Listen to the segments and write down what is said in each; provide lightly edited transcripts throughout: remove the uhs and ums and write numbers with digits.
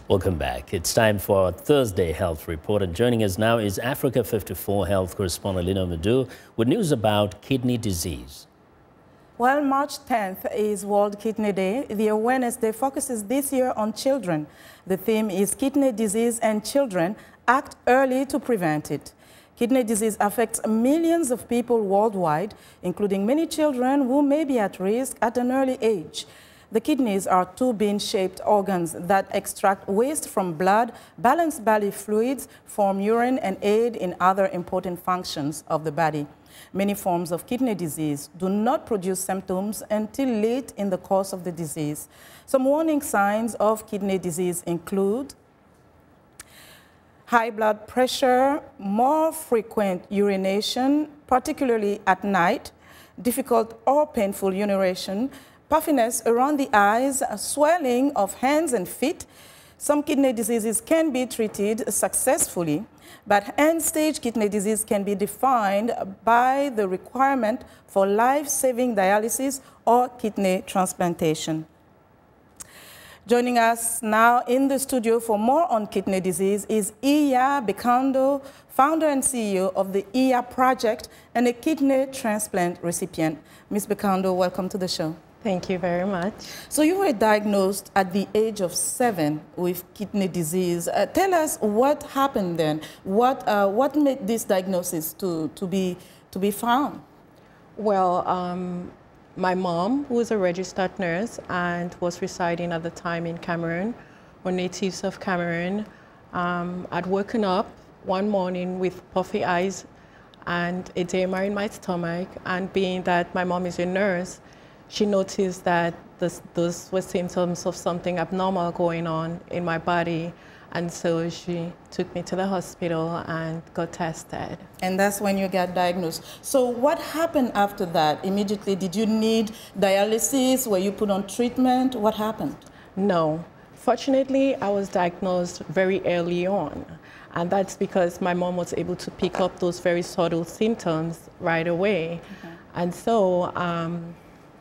Welcome back. It's time for our Thursday Health Report, and joining us now is Africa 54 Health correspondent Linord Moudou with news about kidney disease. Well, March 10th is World Kidney Day. The Awareness Day focuses this year on children. The theme is Kidney Disease and Children. Act early to prevent it. Kidney disease affects millions of people worldwide, including many children who may be at risk at an early age. The kidneys are two bean-shaped organs that extract waste from blood, balance body fluids, form urine, and aid in other important functions of the body. Many forms of kidney disease do not produce symptoms until late in the course of the disease. Some warning signs of kidney disease include high blood pressure, more frequent urination, particularly at night, difficult or painful urination, puffiness around the eyes, swelling of hands and feet. Some kidney diseases can be treated successfully, but end-stage kidney disease can be defined by the requirement for life-saving dialysis or kidney transplantation. Joining us now in the studio for more on kidney disease is Iya Bekondo, founder and CEO of the Iya Project and a kidney transplant recipient. Ms. Bekondo, welcome to the show. Thank you very much. So you were diagnosed at the age of 7 with kidney disease. Tell us what happened then. What made this diagnosis to be found? Well, my mom, who was a registered nurse and was residing at the time in Cameroon, we're natives of Cameroon, had woken up one morning with puffy eyes and edema in my stomach, and being that my mom is a nurse, she noticed that those were symptoms of something abnormal going on in my body. And so she took me to the hospital and got tested. And that's when you got diagnosed. So what happened after that? Immediately, did you need dialysis? Were you put on treatment? What happened? No. Fortunately, I was diagnosed very early on. And that's because my mom was able to pick up those very subtle symptoms right away. Okay. And so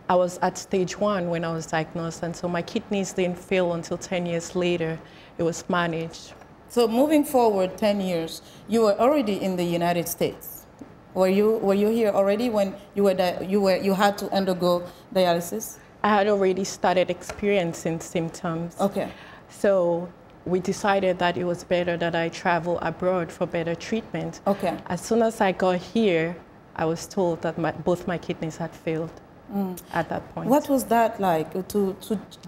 I was at stage 1 when I was diagnosed, and so my kidneys didn't fail until 10 years later. It was managed. So moving forward 10 years, you were already in the United States. Were you here already when you had to undergo dialysis? I had already started experiencing symptoms. Okay. So we decided that it was better that I travel abroad for better treatment. Okay. As soon as I got here, I was told that both my kidneys had failed. At that point. What was that like to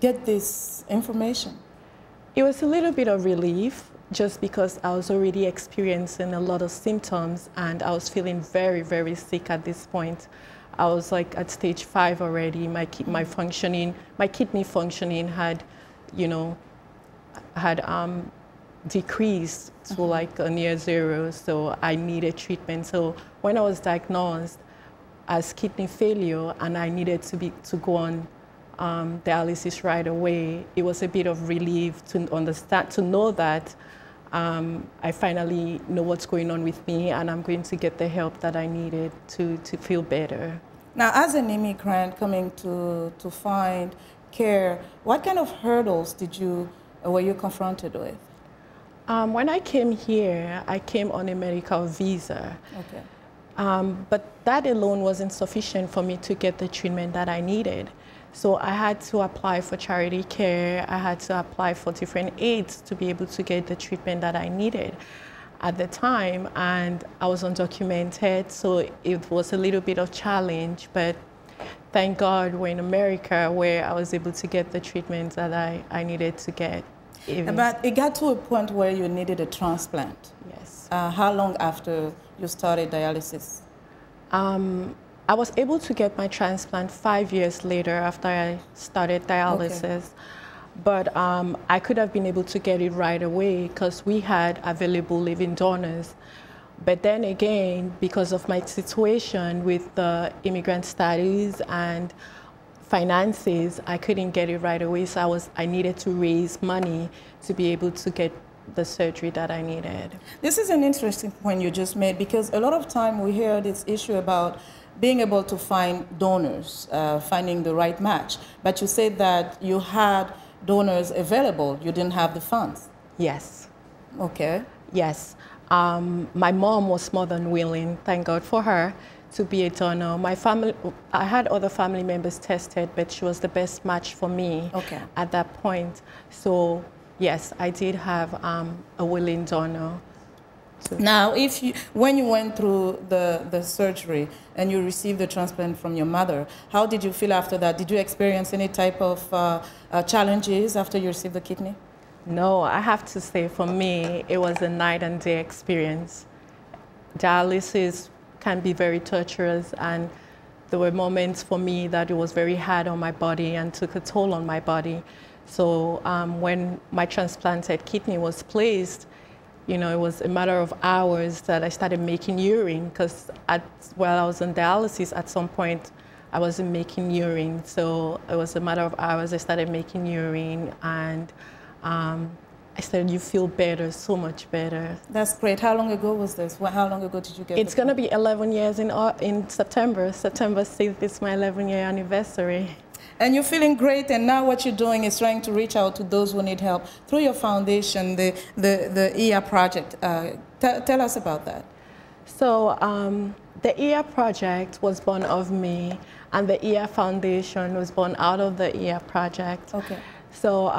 get this information? It was a little bit of relief, just because I was already experiencing a lot of symptoms and I was feeling very, very sick at this point. I was like at stage 5 already. My kidney functioning had, decreased to like a near 0. So I needed treatment. So when I was diagnosed as kidney failure and I needed to go on dialysis right away, it was a bit of relief to understand, to know that I finally know what's going on with me and I'm going to get the help that I needed to feel better. Now, as an immigrant coming to find care, what kind of hurdles were you confronted with? When I came here, I came on a medical visa. Okay. But that alone wasn't sufficient for me to get the treatment that I needed. So I had to apply for charity care. I had to apply for different aids to be able to get the treatment that I needed at the time. And I was undocumented, so it was a little bit of challenge. But thank God we're in America, where I was able to get the treatment that I needed to get. But it got to a point where you needed a transplant. Yes. How long after you started dialysis? I was able to get my transplant 5 years later after I started dialysis. Okay. But I could have been able to get it right away because we had available living donors. But then again, because of my situation with the immigrant status and finances, I couldn't get it right away. So I needed to raise money to be able to get the surgery that I needed. This is an interesting point you just made, because a lot of time we hear this issue about being able to find donors, finding the right match. But you said that you had donors available. You didn't have the funds. Yes. Okay. Yes. My mom was more than willing, thank God for her, to be a donor. My family, I had other family members tested, but she was the best match for me at that point. So yes, I did have a willing donor. So. Now, when you went through the surgery and you received the transplant from your mother, how did you feel after that? Did you experience any type of challenges after you received the kidney? No, I have to say, for me, it was a night and day experience. Dialysis can be very torturous, and there were moments for me that it was very hard on my body and took a toll on my body. So when my transplanted kidney was placed, you know, it was a matter of hours that I started making urine, because while I was on dialysis, at some point, I wasn't making urine. So it was a matter of hours I started making urine, and I said, you feel better, so much better. That's great. How long ago was this? How long ago did you get it? It's going to be 11 years in September. September 6th is my 11-year anniversary. And you're feeling great, and now what you're doing is trying to reach out to those who need help through your foundation, the Iya Project. Tell us about that. So the Iya Project was born of me, and the Iya Foundation was born out of the Iya Project. Okay. So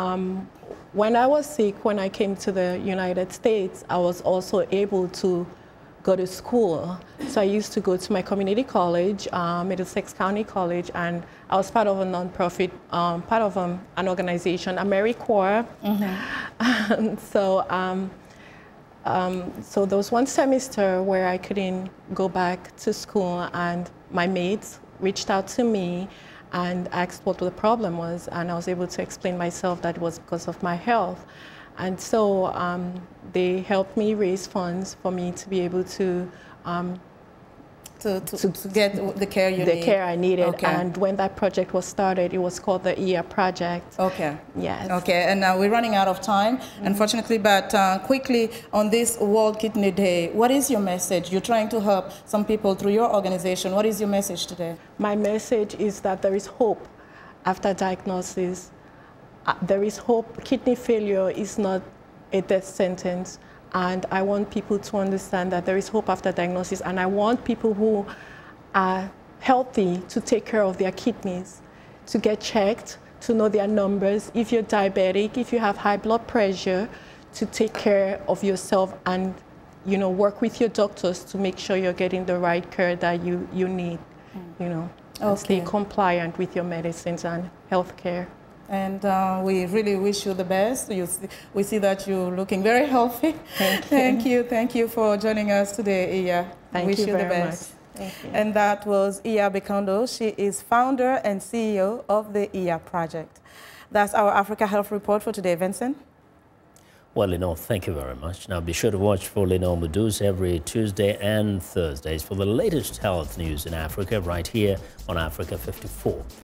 when I was sick, when I came to the United States, I was also able to go to school. So I used to go to my community college, Middlesex County College, and I was part of a nonprofit, part of an organization, AmeriCorps. So there was one semester where I couldn't go back to school, and my mates reached out to me and asked what the problem was, and I was able to explain myself that it was because of my health. And so they helped me raise funds for me to be able to get the care you need. The care I needed. Okay. And when that project was started, it was called the Iya Project. Okay. Yes. Okay, and now we're running out of time, unfortunately, but quickly on this World Kidney Day, what is your message? You're trying to help some people through your organization. What is your message today? My message is that there is hope after diagnosis. There is hope. Kidney failure is not a death sentence. And I want people to understand that there is hope after diagnosis. And I want people who are healthy to take care of their kidneys, to get checked, to know their numbers. If you're diabetic, if you have high blood pressure, to take care of yourself and, you know, work with your doctors to make sure you're getting the right care that you need, you know, and stay compliant with your medicines and health care. And we really wish you the best. We see that you're looking very healthy. Thank you. Thank you for joining us today, Iya. Wish you the best. Thank you. And that was Iya Bekondo. She is founder and CEO of the Iya Project. That's our Africa Health Report for today. Vincent? Well, Linord, thank you very much. Now, be sure to watch for Linord Moudou every Tuesday and Thursdays for the latest health news in Africa right here on Africa 54.